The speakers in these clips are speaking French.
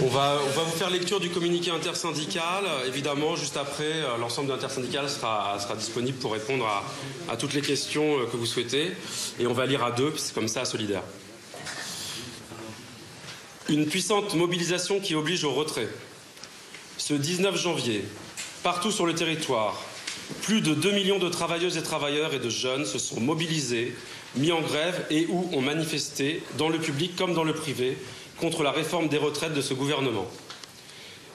On va vous faire lecture du communiqué intersyndical. Évidemment, juste après, l'ensemble de l'intersyndical sera disponible pour répondre à toutes les questions que vous souhaitez. Et on va lire à deux, c'est comme ça, solidaire. Une puissante mobilisation qui oblige au retrait. Ce 19 janvier, partout sur le territoire, plus de 2 millions de travailleuses et travailleurs et de jeunes se sont mobilisés, mis en grève et ou ont manifesté, dans le public comme dans le privé, contre la réforme des retraites de ce gouvernement.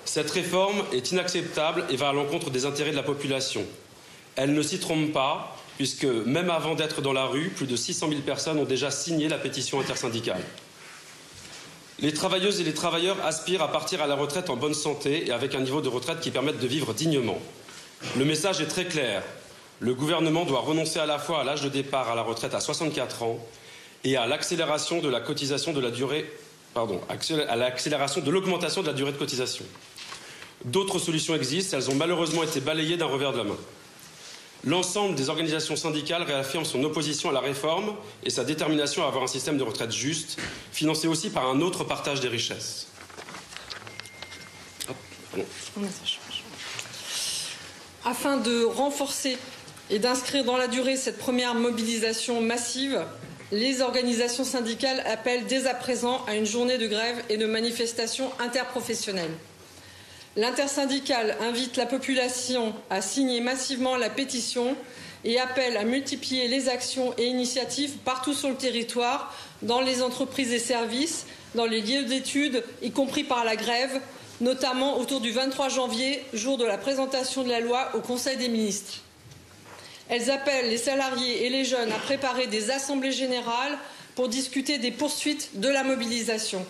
Cette réforme est inacceptable et va à l'encontre des intérêts de la population. Elle ne s'y trompe pas, puisque même avant d'être dans la rue, plus de 600 000 personnes ont déjà signé la pétition intersyndicale. Les travailleuses et les travailleurs aspirent à partir à la retraite en bonne santé et avec un niveau de retraite qui permette de vivre dignement. Le message est très clair. Le gouvernement doit renoncer à la fois à l'âge de départ à la retraite à 64 ans et à l'accélération de la cotisation de la durée à l'accélération de l'augmentation de la durée de cotisation. D'autres solutions existent, elles ont malheureusement été balayées d'un revers de la main. L'ensemble des organisations syndicales réaffirment son opposition à la réforme et sa détermination à avoir un système de retraite juste, financé aussi par un autre partage des richesses. Afin de renforcer et d'inscrire dans la durée cette première mobilisation massive, les organisations syndicales appellent dès à présent à une journée de grève et de manifestation interprofessionnelle. L'intersyndicale invite la population à signer massivement la pétition et appelle à multiplier les actions et initiatives partout sur le territoire, dans les entreprises et services, dans les lieux d'études, y compris par la grève, notamment autour du 23 janvier, jour de la présentation de la loi au Conseil des ministres. Elles appellent les salariés et les jeunes à préparer des assemblées générales pour discuter des poursuites de la mobilisation.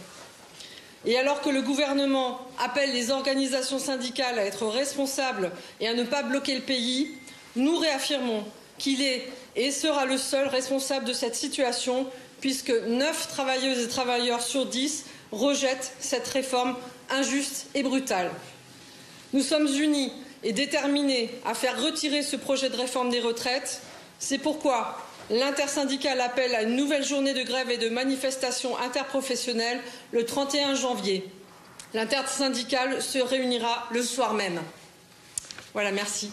Et alors que le gouvernement appelle les organisations syndicales à être responsables et à ne pas bloquer le pays, nous réaffirmons qu'il est et sera le seul responsable de cette situation, puisque 9 travailleuses et travailleurs sur 10 rejettent cette réforme injuste et brutale. Nous sommes unis et déterminés à faire retirer ce projet de réforme des retraites. C'est pourquoi l'intersyndicale appelle à une nouvelle journée de grève et de manifestation interprofessionnelle le 31 janvier. L'intersyndicale se réunira le soir même. Voilà, merci.